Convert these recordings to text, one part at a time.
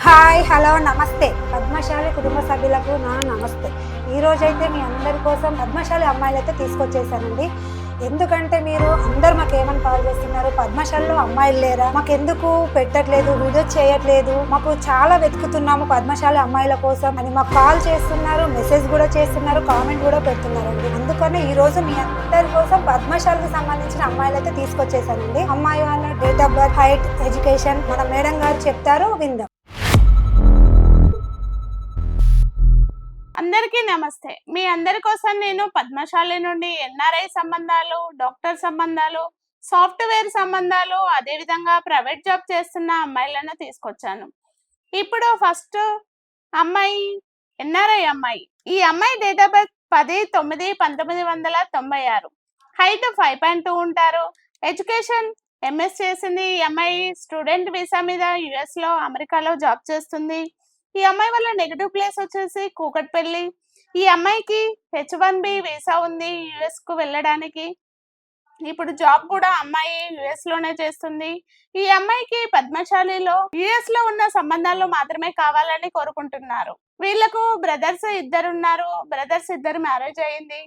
Hi hello నమస్తే పద్మశాలి కుటుంబ సభ్యులకు నా నమస్తే. ఈరోజైతే మీ అందరి కోసం పద్మశాలి అమ్మాయిలు అయితే తీసుకొచ్చేసానండి. ఎందుకంటే మీరు అందరు మాకు ఏమని కాల్ చేస్తున్నారు, పద్మశాలిలో అమ్మాయిలు లేరా, మాకు ఎందుకు పెట్టట్లేదు, వీడియో చేయట్లేదు, మాకు చాలా వెతుకుతున్నాము పద్మశాలి అమ్మాయిల కోసం అని మాకు కాల్ చేస్తున్నారు, మెసేజ్ కూడా చేస్తున్నారు, కామెంట్ కూడా పెడుతున్నారండి. అందుకనే ఈ రోజు మీ అందరి కోసం పద్మశాలికి సంబంధించిన అమ్మాయిలు అయితే తీసుకొచ్చేసానండి. అమ్మాయి వాళ్ళ date of birth, height, education మన మేడం గారు చెప్తారు, విందాం. అందరికీ నమస్తే. మీ అందరి కోసం నేను పద్మశాలి నుండి ఎన్ఆర్ఐ సంబంధాలు, డాక్టర్ సంబంధాలు, సాఫ్ట్వేర్ సంబంధాలు, అదేవిధంగా ప్రైవేట్ జాబ్ చేస్తున్న అమ్మాయిలను తీసుకొచ్చాను. ఇప్పుడు ఫస్ట్ అమ్మాయి ఎన్ఆర్ఐ అమ్మాయి. ఈ అమ్మాయి డేట్ ఆఫ్ బర్త్ 10/9/1996. హైట్ 5.2 ఉంటారు. ఎడ్యుకేషన్ ఎంఎస్ చేసింది. ఈ అమ్మాయి స్టూడెంట్ వీసా మీద యుఎస్ లో, అమెరికాలో జాబ్ చేస్తుంది. ఈ అమ్మాయి వల్ల నెగిటివ్ ప్లేస్ వచ్చేసి కూకట్పల్లి. ఈ అమ్మాయికి H1B వీసా ఉంది యుఎస్ కు వెళ్ళడానికి. ఇప్పుడు జాబ్ కూడా అమ్మాయి యుఎస్ లోనే చేస్తుంది. ఈ అమ్మాయికి పద్మశాలిలో యుఎస్ లో ఉన్న సంబంధాలు మాత్రమే కావాలని కోరుకుంటున్నారు. వీళ్ళకు బ్రదర్స్ ఇద్దరున్నారు. బ్రదర్స్ ఇద్దరు మ్యారేజ్ అయింది.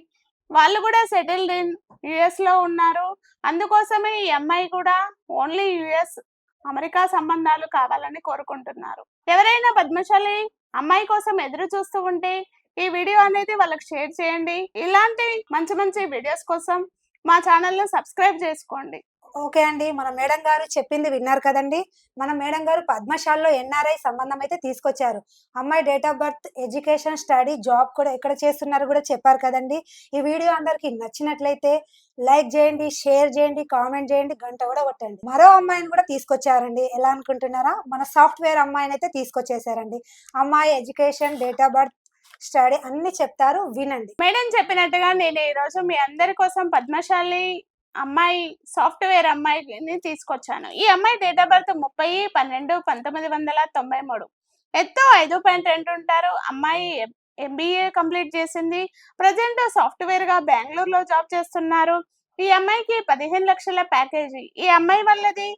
వాళ్ళు కూడా సెటిల్డ్ ఇన్ యుఎస్ లో ఉన్నారు. అందుకోసమే ఈ అమ్మాయి కూడా ఓన్లీ యుఎస్, అమెరికా సంబంధాలు కావాలని కోరుకుంటున్నారు. ఎవరైనా పద్మశాలి అమ్మాయి కోసం ఎదురు చూస్తూ ఉంటే ఈ వీడియో అనేది వాళ్ళకి షేర్ చేయండి. ఇలాంటి మంచి మంచి వీడియోస్ కోసం మా ఛానల్ని సబ్స్క్రైబ్ చేసుకోండి. ఓకే అండి, మన మేడం గారు చెప్పింది విన్నారు కదండి. మన మేడం గారు పద్మశాలిలో ఎన్ఆర్ఐ సంబంధం అయితే తీసుకొచ్చారు. అమ్మాయి date of birth, education, study, job కూడా ఎక్కడ చేస్తున్నారు కూడా చెప్పారు కదండి. ఈ వీడియో అందరికి నచ్చినట్లయితే లైక్ చేయండి, షేర్ చేయండి, కామెంట్ చేయండి, గంట కూడా కొట్టండి. మరో అమ్మాయిని కూడా తీసుకొచ్చారండి. ఎలా అనుకుంటున్నారా, మన సాఫ్ట్వేర్ అమ్మాయిని అయితే తీసుకొచ్చేసారండి. అమ్మాయి education, date of birth, study అన్ని చెప్తారు, వినండి. మేడం చెప్పినట్టుగా నేను ఈ రోజు మీ అందరి కోసం పద్మశాలి అమ్మాయి, సాఫ్ట్వేర్ అమ్మాయిని తీసుకొచ్చాను. ఈ అమ్మాయి డేట్ ఆఫ్ బర్త్ 30/12/1993. ఎత్తు 5.2 ఉంటారు. అమ్మాయి MBA కంప్లీట్ చేసింది. ప్రజెంట్ సాఫ్ట్వేర్ గా బెంగళూరులో జాబ్ చేస్తున్నారు. ఈ అమ్మాయికి 15 లక్షల ప్యాకేజీ. ఈ అమ్మాయి వాళ్ళది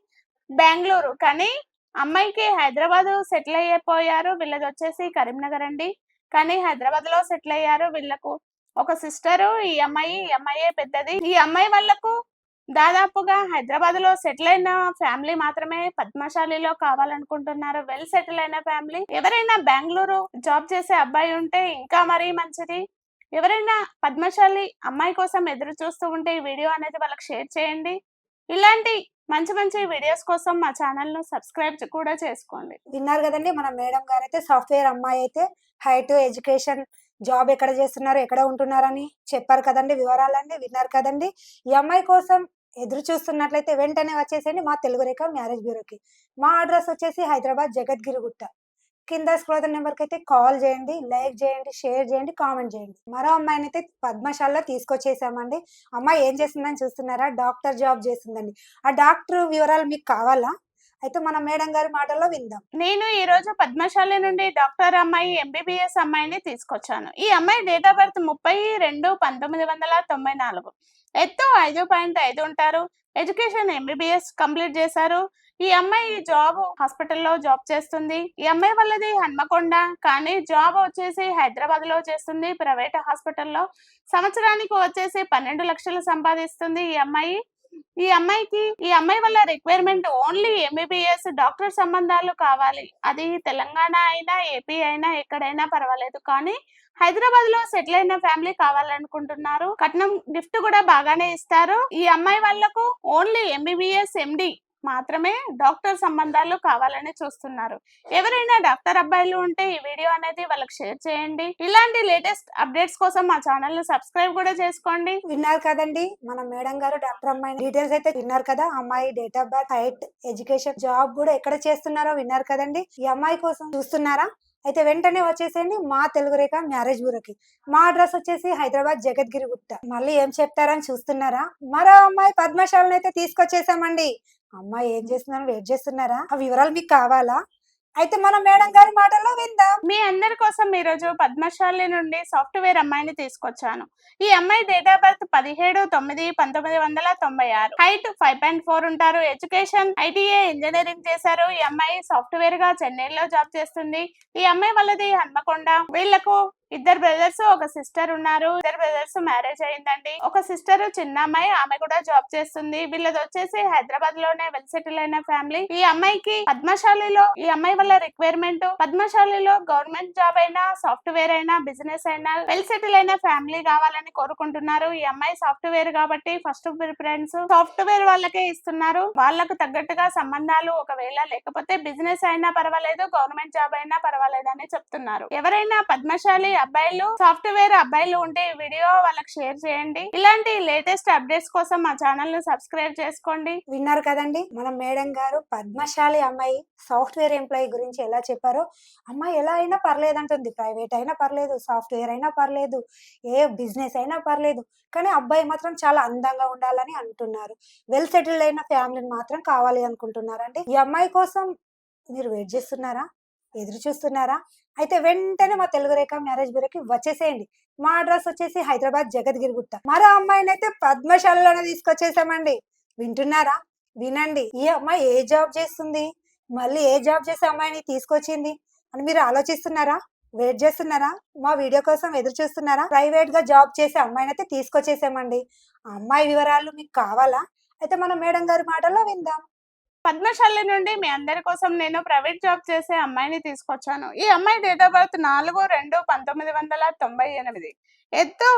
బెంగళూరు, కానీ అమ్మాయికి హైదరాబాద్ సెటిల్ అయిపోయారు. వీళ్ళది వచ్చేసి కరీంనగర్ అండి, కానీ హైదరాబాద్ లో సెటిల్ అయ్యారు. వీళ్ళకు ఒక సిస్టరు. ఈ అమ్మాయి పెద్దది. ఈ అమ్మాయి వాళ్ళకు దాదాపుగా హైదరాబాద్ లో సెటిల్ అయిన ఫ్యామిలీ మాత్రమే పద్మశాలిలో కావాలనుకుంటున్నారు. వెల్ సెటిల్ అయిన ఫ్యామిలీ. ఎవరైనా బెంగళూరు జాబ్ చేసే అబ్బాయి ఉంటే ఇంకా మరీ మంచిది. ఎవరైనా పద్మశాలి అమ్మాయి కోసం ఎదురు చూస్తూ ఉంటే ఈ వీడియో అనేది వాళ్ళకి షేర్ చేయండి. ఇలాంటి మంచి మంచి వీడియోస్ కోసం మా ఛానల్ ను సబ్స్క్రైబ్ కూడా చేసుకోండి. విన్నారు కదండి, మన మేడం గారు అయితే సాఫ్ట్వేర్ అమ్మాయి అయితే హైట్, ఎడ్యుకేషన్, జాబ్ ఎక్కడ చేస్తున్నారు, ఎక్కడ ఉంటున్నారని చెప్పారు కదండి. వివరాలన్నీ విన్నారు కదండి. ఈ అమ్మాయి కోసం ఎదురు చూస్తున్నట్లయితే వెంటనే వచ్చేసేయండి మా తెలుగు రేఖ మ్యారేజ్ బ్యూరోకి. మా అడ్రస్ వచ్చేసి హైదరాబాద్ జగద్గిరిగుట్ట. కింద స్క్రోల్ నెంబర్కి అయితే కాల్ చేయండి, లైక్ చేయండి, షేర్ చేయండి, కామెంట్ చేయండి. మరో అమ్మాయిని అయితే పద్మశాలలో తీసుకొచ్చేసామండి. అమ్మాయి ఏం చేస్తుందని చూస్తున్నారా, డాక్టర్ జాబ్ చేస్తుందండి. ఆ డాక్టర్ వివరాలు మీకు కావాలా? అయితే మన మేడం గారి మాటల్లో విందాం. నేను ఈ రోజు పద్మశాలి నుండి డాక్టర్ అమ్మాయి, MBBS అమ్మాయిని తీసుకొచ్చాను. ఈ అమ్మాయి డేట్ ఆఫ్ బర్త్ 30/2/1994. ఎత్తు 5.5 ఉంటారు. ఎడ్యుకేషన్ MBBS కంప్లీట్ చేశారు. ఈ అమ్మాయి జాబ్ హాస్పిటల్లో జాబ్ చేస్తుంది. ఈ అమ్మాయి వాళ్ళది హన్మకొండ, కానీ జాబ్ వచ్చేసి హైదరాబాద్ లో చేస్తుంది, ప్రైవేట్ హాస్పిటల్లో. సంవత్సరానికి వచ్చేసి 12 లక్షలు సంపాదిస్తుంది ఈ అమ్మాయి. ఈ అమ్మాయి వల్ల రిక్వైర్మెంట్ ఓన్లీ MBBS డాక్టర్ సంబంధాలు కావాలి. అది తెలంగాణ అయినా, ఏపీ అయినా, ఎక్కడైనా పర్వాలేదు, కానీ హైదరాబాద్ లో సెటిల్ అయిన ఫ్యామిలీ కావాలనుకుంటున్నారు. కట్నం గిఫ్ట్ కూడా బాగానే ఇస్తారు. ఈ అమ్మాయి వాళ్ళకు ఓన్లీ MBBS MD మాత్రమే డాక్టర్ సంబంధాలు కావాలని చూస్తున్నారు. ఎవరైనా డాక్టర్ అబ్బాయిలు ఉంటే ఈ వీడియో అనేది వాళ్ళకి షేర్ చేయండి. ఇలాంటి లేటెస్ట్ అప్డేట్స్ కోసం మా ఛానల్ ను సబ్స్క్రైబ్ కూడా చేసుకోండి. విన్నారు కదండి, మన మేడం గారు డాక్టర్ అమ్మాయి డీటెయిల్స్ అయితే విన్నారు కదా. అమ్మాయి date of birth, height, education, job కూడా ఎక్కడ చేస్తున్నారో విన్నారు కదండి. ఈ అమ్మాయి కోసం చూస్తున్నారా? అయితే వెంటనే వచ్చేసేయండి మా తెలుగు రేఖ మ్యారేజ్ బ్యూరోకి. మా అడ్రస్ వచ్చేసి హైదరాబాద్ జగద్గిరిగుట్ట. మళ్ళీ ఏం చెప్తారని చూస్తున్నారా? మరో అమ్మాయి పద్మశాలిని అయితే తీసుకొచ్చేసామండి. అమ్మాయి ఏం చేస్తున్నారని వెయిట్ చేస్తున్నారా? ఆ వివరాలు మీకు కావాలా? అయితే మన మేడం గారి మాటల్లో విందాం. మీ అందరి కోసం ఈరోజు పద్మశాలి నుండి సాఫ్ట్వేర్ అమ్మాయిని తీసుకొచ్చాను. ఈ అమ్మాయి డేట్ ఆఫ్ బర్త్ 17/9/1996. హైట్ 5.4 ఉంటారు. ఎడ్యుకేషన్ ITA ఇంజనీరింగ్ చేశారు. ఈ అమ్మాయి సాఫ్ట్వేర్ గా చెన్నైలో జాబ్ చేస్తుంది. ఈ అమ్మాయి వాళ్ళది హన్మకొండ. వీళ్ళకు ఇద్దరు బ్రదర్స్, ఒక సిస్టర్ ఉన్నారు. ఇద్దరు బ్రదర్స్ మ్యారేజ్ అయిందండి. ఒక సిస్టర్ చిన్న అమ్మాయి, ఆమె కూడా జాబ్ చేస్తుంది. వీళ్ళది వచ్చేసి హైదరాబాద్ లోనే వెల్ సెటిల్ అయిన ఫ్యామిలీ. ఈ అమ్మాయికి పద్మశాలిలో ఈ అమ్మాయి వల్ల రిక్వైర్మెంట్ పద్మశాలిలో గవర్నమెంట్ జాబ్ అయినా, సాఫ్ట్వేర్ అయినా, బిజినెస్ అయినా వెల్ సెటిల్ అయిన ఫ్యామిలీ కావాలని కోరుకుంటున్నారు. ఈ అమ్మాయి సాఫ్ట్వేర్ కాబట్టి ఫస్ట్ ప్రిఫరెన్స్ సాఫ్ట్వేర్ వాళ్ళకే ఇస్తున్నారు. వాళ్ళకు తగ్గట్టుగా సంబంధాలు ఒకవేళ లేకపోతే బిజినెస్ అయినా పర్వాలేదు, గవర్నమెంట్ జాబ్ అయినా పర్వాలేదు అని చెప్తున్నారు. ఎవరైనా పద్మశాలి అబ్బాయిలు, సాఫ్ట్వేర్ అబ్బాయిలు ఉంటే ఈ వీడియో వాళ్ళకి షేర్ చేయండి. ఇలాంటి లేటెస్ట్ అప్డేట్స్ కోసం మా ఛానల్ ను సబ్స్క్రైబ్ చేసుకోండి. విన్నారు కదండి మన మేడం గారు పద్మశాలి అమ్మాయి సాఫ్ట్వేర్ ఎంప్లాయీ గురించి ఎలా చెప్పారో. అమ్మాయి ఎలా అయినా పర్లేదు అంటుంది, ప్రైవేట్ అయినా పర్లేదు, సాఫ్ట్వేర్ అయినా పర్లేదు, ఏ బిజినెస్ అయినా పర్లేదు, కానీ అబ్బాయి మాత్రం చాలా అందంగా ఉండాలని అంటున్నారు. వెల్ సెటిల్డ్ అయిన ఫ్యామిలీని మాత్రం కావాలి అనుకుంటున్నారండి. ఈ అమ్మాయి కోసం మీరు వెయిట్ చేస్తున్నారా, ఎదురు చూస్తున్నారా? అయితే వెంటనే మా తెలుగు రేఖ మ్యారేజ్ బ్యూరోకి వచ్చేసేయండి. మా అడ్రస్ వచ్చేసి హైదరాబాద్ జగద్గిరి గుట్ట. మరో అమ్మాయిని అయితే పద్మశాలలోనే తీసుకొచ్చేసామండి. వింటున్నారా? వినండి. ఈ అమ్మాయి ఏ జాబ్ చేస్తుంది, మళ్ళీ ఏ జాబ్ చేసే అమ్మాయిని తీసుకొచ్చింది అని మీరు ఆలోచిస్తున్నారా, వెయిట్ చేస్తున్నారా, మా వీడియో కోసం ఎదురు చూస్తున్నారా? ప్రైవేట్ గా జాబ్ చేసే అమ్మాయిని అయితే తీసుకొచ్చేసామండి. ఆ అమ్మాయి వివరాలు మీకు కావాలా? అయితే మన మేడం గారి మాటల్లో విందాం. పద్మశాలి నుండి మీ అందరి కోసం నేను ప్రైవేట్ జాబ్ చేసే అమ్మాయిని తీసుకొచ్చాను. ఈ అమ్మాయి డేట్ ఆఫ్ బర్త్ 4/2/1998. ఎత్తు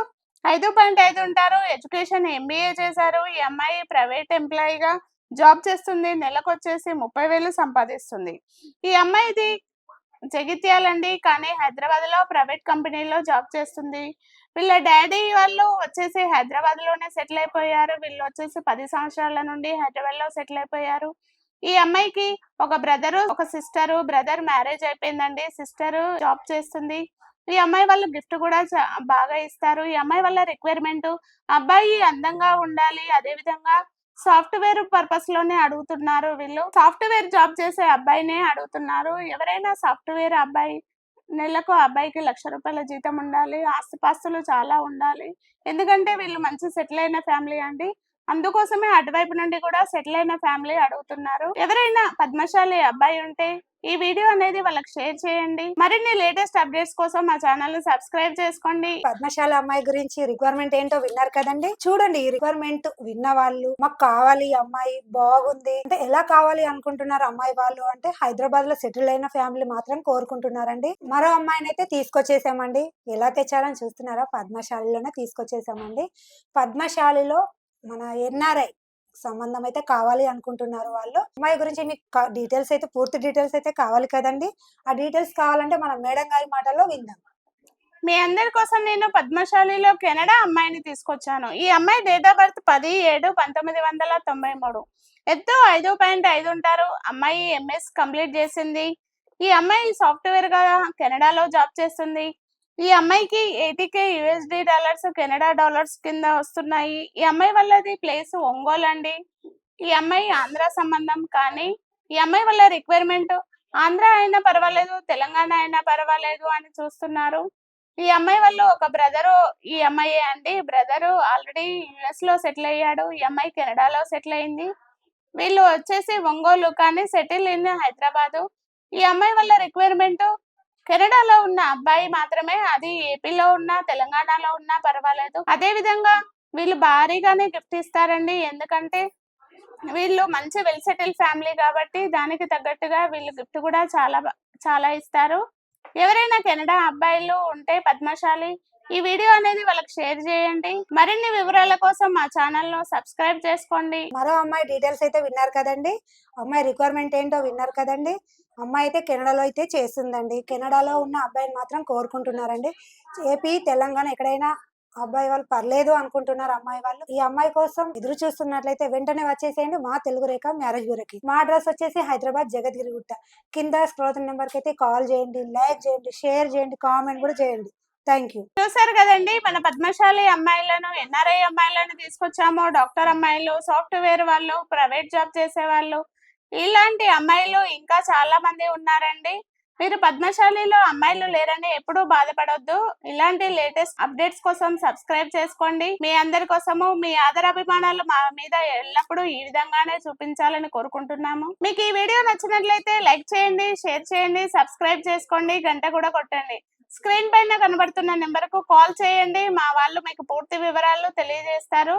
5.5 ఉంటారు. ఎడ్యుకేషన్ MBA చేశారు. ఈ అమ్మాయి ప్రైవేట్ ఎంప్లాయీగా జాబ్ చేస్తుంది. నెలకు వచ్చేసి 30,000 సంపాదిస్తుంది. ఈ అమ్మాయిది జగిత్యాలండి, కానీ హైదరాబాద్ లో ప్రైవేట్ కంపెనీలో జాబ్ చేస్తుంది. వీళ్ళ డాడీ వాళ్ళు వచ్చేసి హైదరాబాద్ లోనే సెటిల్ అయిపోయారు. వీళ్ళు వచ్చేసి 10 సంవత్సరాల నుండి హైదరాబాద్ లో సెటిల్ అయిపోయారు. ఈ అమ్మాయికి ఒక బ్రదరు, ఒక సిస్టర్. బ్రదర్ మ్యారేజ్ అయిపోయిందండి, సిస్టర్ జాబ్ చేస్తుంది. ఈ అమ్మాయి వాళ్ళు గిఫ్ట్ కూడా బాగా ఇస్తారు. ఈ అమ్మాయి వాళ్ళ రిక్వైర్మెంట్ అబ్బాయి అందంగా ఉండాలి, అదే విధంగా సాఫ్ట్వేర్ పర్పస్ లోనే అడుగుతున్నారు. వీళ్ళు సాఫ్ట్వేర్ జాబ్ చేసే అబ్బాయినే అడుగుతున్నారు. ఎవరైనా సాఫ్ట్వేర్ అబ్బాయి, నెలకు అబ్బాయికి ₹1,00,000 జీతం ఉండాలి, ఆస్తిపాస్తులు చాలా ఉండాలి. ఎందుకంటే వీళ్ళు మంచి సెటిల్ అయిన ఫ్యామిలీ అండి. అందుకోసమే అటువైపు నుండి కూడా సెటిల్ అయిన ఫ్యామిలీ అడుగుతున్నారు. ఎవరైనా పద్మశాలి అబ్బాయి ఉంటే ఈ వీడియో అనేది వాళ్ళకి షేర్ చేయండి. మరిన్ని లేటెస్ట్ అప్డేట్స్ కోసం మా ఛానల్ ని సబ్స్క్రైబ్ చేసుకోండి. పద్మశాలి అమ్మాయి గురించి రిక్వైర్మెంట్ ఏంటో విన్నారు కదండి. చూడండి, ఈ రిక్వైర్మెంట్ విన్న వాళ్ళు మాకు కావాలి, అమ్మాయి బాగుంది అంటే ఎలా కావాలి అనుకుంటున్నారు అమ్మాయి వాళ్ళు అంటే హైదరాబాద్ లో సెటిల్ అయిన ఫ్యామిలీ మాత్రం కోరుకుంటున్నారండి. మరో అమ్మాయిని అయితే తీసుకొచ్చేసామండి. ఎలా తెచ్చాలని చూస్తున్నారా? పద్మశాలిలోనే తీసుకొచ్చేసామండి. పద్మశాలిలో మన NRI సంబంధం అయితే కావాలి అనుకుంటున్నారు వాళ్ళు. అమ్మాయి గురించి మీకు డీటెయిల్స్ అయితే, పూర్తి డీటెయిల్స్ అయితే కావాలి కదండి. ఆ డీటెయిల్స్ కావాలంటే మన మేడం గారి మాటల్లో విందాం. మీ అందరి కోసం నేను పద్మశాలిలో కెనడా అమ్మాయిని తీసుకొచ్చాను. ఈ అమ్మాయి డేట్ ఆఫ్ బర్త్ 10/7/1993. ఎత్తు 5.5 ఉంటారు. అమ్మాయి MS కంప్లీట్ చేసింది. ఈ అమ్మాయి సాఫ్ట్వేర్ గా కెనడాలో జాబ్ చేస్తుంది. ఈ అమ్మాయికి 80K USD dollars, Canada dollars కింద వస్తున్నాయి. ఈ అమ్మాయి వాళ్ళది ప్లేస్ ఒంగోలు అండి. ఈ అమ్మాయి ఆంధ్ర సంబంధం, కానీ ఈ అమ్మాయి వాళ్ళ రిక్వైర్మెంట్ ఆంధ్ర అయినా పర్వాలేదు, తెలంగాణ అయినా పర్వాలేదు అని చూస్తున్నారు. ఈ అమ్మాయి వాళ్ళు ఒక బ్రదరు, ఈ అమ్మాయి అండి. బ్రదరు ఆల్రెడీ US లో సెటిల్ అయ్యాడు. ఈ అమ్మాయి కెనడాలో సెటిల్ అయింది. వీళ్ళు వచ్చేసి ఒంగోలు, కానీ సెటిల్ ఇన్ హైదరాబాద్. ఈ అమ్మాయి వాళ్ళ రిక్వైర్మెంట్ కెనడాలో ఉన్న అబ్బాయి మాత్రమే, అది ఏపీలో ఉన్నా తెలంగాణలో ఉన్నా పర్వాలేదు. అదే విధంగా వీళ్ళు భారీగానే గిఫ్ట్ ఇస్తారండి. ఎందుకంటే వీళ్ళు మంచి వెల్ సెటిల్ ఫ్యామిలీ కాబట్టి దానికి తగ్గట్టుగా వీళ్ళు గిఫ్ట్ కూడా చాలా ఇస్తారు. ఎవరైనా కెనడా అబ్బాయిలు ఉంటే పద్మశాలి ఈ వీడియో అనేది వాళ్ళకి షేర్ చేయండి. మరిన్ని వివరాల కోసం మా ఛానల్ ను సబ్స్క్రైబ్ చేసుకోండి. మరో అమ్మాయి డీటెయిల్స్ అయితే విన్నారు కదండి. అమ్మాయి రిక్వైర్మెంట్ ఏంటో విన్నారు కదండి. అమ్మాయి అయితే కెనడాలో అయితే చేస్తుందండి. కెనడాలో ఉన్న అబ్బాయిని మాత్రం కోరుకుంటున్నారండి. ఏపీ, తెలంగాణ ఎక్కడైనా అబ్బాయి వాళ్ళు పర్లేదు అనుకుంటున్నారు అమ్మాయి వాళ్ళు. ఈ అమ్మాయి కోసం ఎదురు చూస్తున్నట్లయితే వెంటనే వచ్చేసేయండి మా తెలుగు రేఖ మ్యారేజ్ బ్యూరోకి. మా అడ్రస్ వచ్చేసి హైదరాబాద్ జగద్గిరి గుట్ట. కింద స్క్రోల్ నెంబర్ కి అయితే కాల్ చేయండి, లైక్ చేయండి, షేర్ చేయండి, కామెంట్ కూడా చేయండి. Thank you. చూసారు కదండి, మన పద్మశాలి అమ్మాయిలను, NRI అమ్మాయిలను తీసుకొచ్చాము. డాక్టర్ అమ్మాయిలు, సాఫ్ట్వేర్ వాళ్ళు, ప్రైవేట్ జాబ్ చేసే వాళ్ళు, ఇలాంటి అమ్మాయిలు ఇంకా చాలా మంది ఉన్నారండి. మీరు పద్మశాలిలో అమ్మాయిలు లేరని ఎప్పుడూ బాధపడొద్దు. ఇలాంటి లేటెస్ట్ అప్డేట్స్ కోసం సబ్స్క్రైబ్ చేసుకోండి. మీ అందరి కోసము మీ ఆదరాభిమానాలు మా మీద ఎల్లప్పుడూ ఈ విధంగానే చూపించాలని కోరుకుంటున్నాము. మీకు ఈ వీడియో నచ్చినట్లయితే లైక్ చేయండి, షేర్ చేయండి, సబ్స్క్రైబ్ చేసుకోండి, గంట కూడా కొట్టండి. స్క్రీన్ పైన కనబడుతున్న నెంబర్కు కాల్ చేయండి. మా వాళ్ళు మీకు పూర్తి వివరాలు తెలియజేస్తారు.